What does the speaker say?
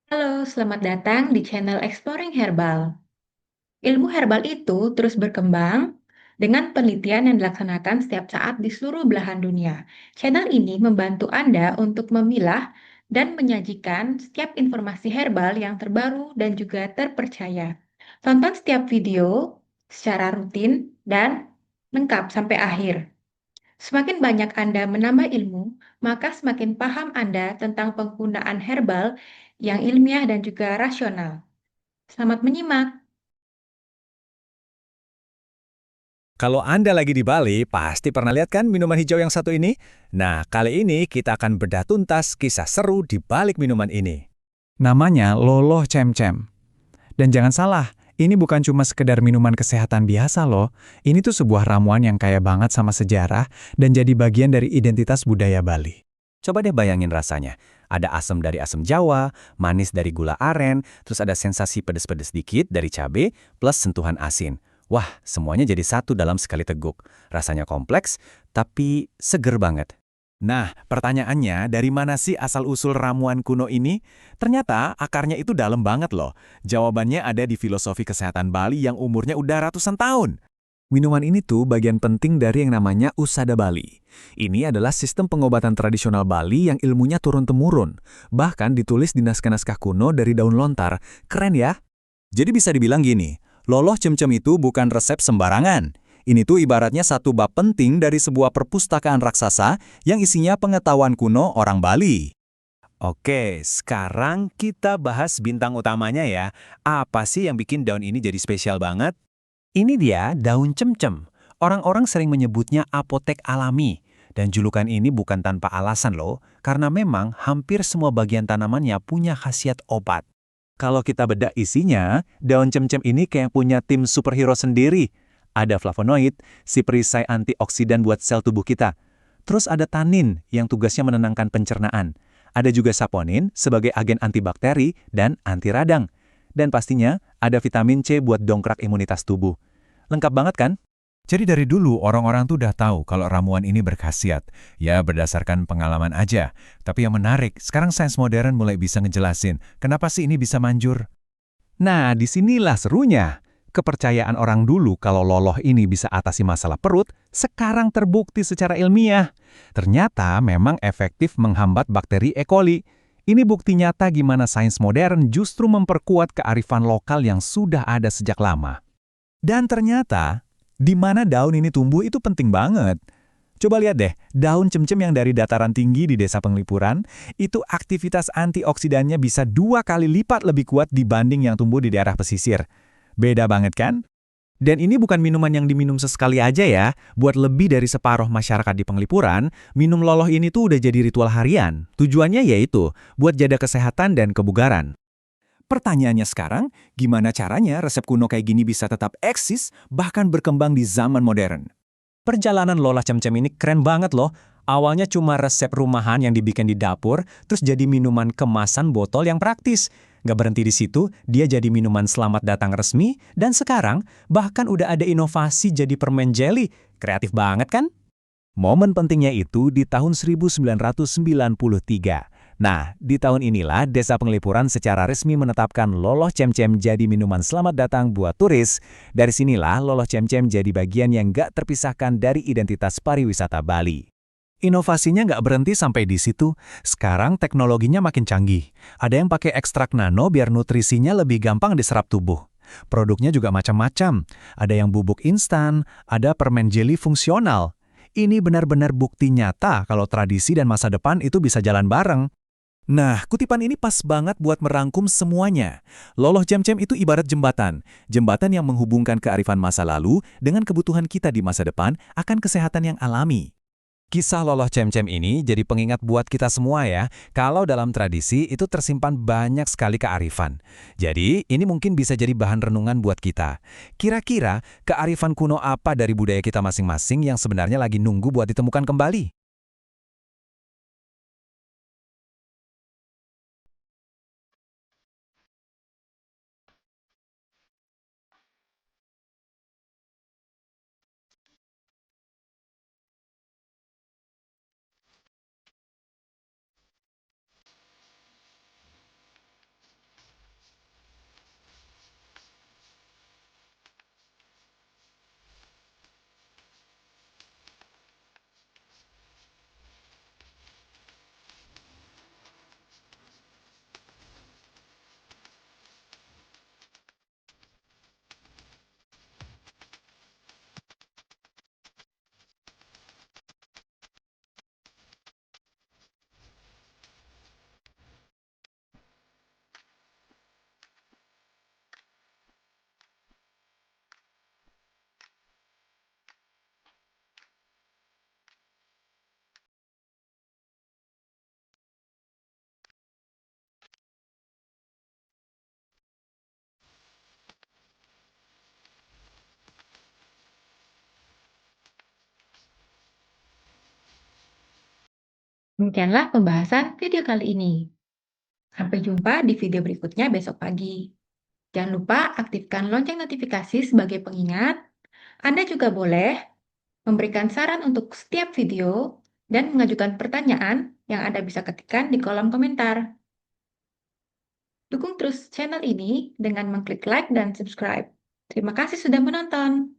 Halo, selamat datang di channel Exploring Herbal. Ilmu herbal itu terus berkembang dengan penelitian yang dilaksanakan setiap saat di seluruh belahan dunia. Channel ini membantu Anda untuk memilah dan menyajikan setiap informasi herbal yang terbaru dan juga terpercaya. Tonton setiap video secara rutin dan lengkap sampai akhir. Semakin banyak Anda menambah ilmu, maka semakin paham Anda tentang penggunaan herbal yang ilmiah dan juga rasional. Selamat menyimak. Kalau Anda lagi di Bali, pasti pernah lihat kan minuman hijau yang satu ini? Nah, kali ini kita akan bedah tuntas kisah seru di balik minuman ini. Namanya Loloh Cem-Cem. Dan jangan salah, ini bukan cuma sekedar minuman kesehatan biasa loh. Ini tuh sebuah ramuan yang kaya banget sama sejarah dan jadi bagian dari identitas budaya Bali. Coba deh bayangin rasanya. Ada asam dari asam Jawa, manis dari gula aren, terus ada sensasi pedes-pedes dikit dari cabai, plus sentuhan asin. Wah, semuanya jadi satu dalam sekali teguk. Rasanya kompleks, tapi seger banget. Nah, pertanyaannya, dari mana sih asal-usul ramuan kuno ini? Ternyata akarnya itu dalam banget loh. Jawabannya ada di filosofi kesehatan Bali yang umurnya udah ratusan tahun. Minuman ini tuh bagian penting dari yang namanya Usada Bali. Ini adalah sistem pengobatan tradisional Bali yang ilmunya turun-temurun. Bahkan ditulis di naskah-naskah kuno dari daun lontar. Keren ya? Jadi bisa dibilang gini, loloh cem-cem itu bukan resep sembarangan. Ini tuh ibaratnya satu bab penting dari sebuah perpustakaan raksasa yang isinya pengetahuan kuno orang Bali. Oke, sekarang kita bahas bintang utamanya ya. Apa sih yang bikin daun ini jadi spesial banget? Ini dia daun cem-cem. Orang-orang sering menyebutnya apotek alami. Dan julukan ini bukan tanpa alasan loh, karena memang hampir semua bagian tanamannya punya khasiat obat. Kalau kita bedah isinya, daun cem-cem ini kayak punya tim superhero sendiri. Ada flavonoid, si perisai antioksidan buat sel tubuh kita. Terus ada tanin yang tugasnya menenangkan pencernaan. Ada juga saponin sebagai agen antibakteri dan anti radang. Dan pastinya ada vitamin C buat dongkrak imunitas tubuh. Lengkap banget kan? Jadi dari dulu orang-orang tuh udah tahu kalau ramuan ini berkhasiat. Ya berdasarkan pengalaman aja. Tapi yang menarik, sekarang sains modern mulai bisa ngejelasin kenapa sih ini bisa manjur. Nah, disinilah serunya. Kepercayaan orang dulu kalau loloh ini bisa atasi masalah perut, sekarang terbukti secara ilmiah. Ternyata memang efektif menghambat bakteri E. coli. Ini bukti nyata gimana sains modern justru memperkuat kearifan lokal yang sudah ada sejak lama. Dan ternyata, di mana daun ini tumbuh itu penting banget. Coba lihat deh, daun cem-cem yang dari dataran tinggi di desa Penglipuran, itu aktivitas antioksidannya bisa 2 kali lipat lebih kuat dibanding yang tumbuh di daerah pesisir. Beda banget kan? Dan ini bukan minuman yang diminum sesekali aja ya. Buat lebih dari separuh masyarakat di Penglipuran, minum loloh ini tuh udah jadi ritual harian. Tujuannya yaitu buat jaga kesehatan dan kebugaran. Pertanyaannya sekarang, gimana caranya resep kuno kayak gini bisa tetap eksis, bahkan berkembang di zaman modern? Perjalanan Lola Cem-Cem ini keren banget loh. Awalnya cuma resep rumahan yang dibikin di dapur, terus jadi minuman kemasan botol yang praktis. Nggak berhenti di situ, dia jadi minuman selamat datang resmi, dan sekarang bahkan udah ada inovasi jadi permen jelly. Kreatif banget kan? Momen pentingnya itu di tahun 1993. Nah, di tahun inilah Desa Penglipuran secara resmi menetapkan loloh cem-cem jadi minuman selamat datang buat turis. Dari sinilah loloh cem-cem jadi bagian yang nggak terpisahkan dari identitas pariwisata Bali. Inovasinya nggak berhenti sampai di situ. Sekarang teknologinya makin canggih. Ada yang pakai ekstrak nano biar nutrisinya lebih gampang diserap tubuh. Produknya juga macam-macam. Ada yang bubuk instan, ada permen jelly fungsional. Ini benar-benar bukti nyata kalau tradisi dan masa depan itu bisa jalan bareng. Nah, kutipan ini pas banget buat merangkum semuanya. Loloh Cem-Cem itu ibarat jembatan. Jembatan yang menghubungkan kearifan masa lalu dengan kebutuhan kita di masa depan akan kesehatan yang alami. Kisah loloh cem-cem ini jadi pengingat buat kita semua ya, kalau dalam tradisi itu tersimpan banyak sekali kearifan. Jadi, ini mungkin bisa jadi bahan renungan buat kita. Kira-kira, kearifan kuno apa dari budaya kita masing-masing yang sebenarnya lagi nunggu buat ditemukan kembali? Demikianlah pembahasan video kali ini. Sampai jumpa di video berikutnya besok pagi. Jangan lupa aktifkan lonceng notifikasi sebagai pengingat. Anda juga boleh memberikan saran untuk setiap video dan mengajukan pertanyaan yang Anda bisa ketikkan di kolom komentar. Dukung terus channel ini dengan mengklik like dan subscribe. Terima kasih sudah menonton.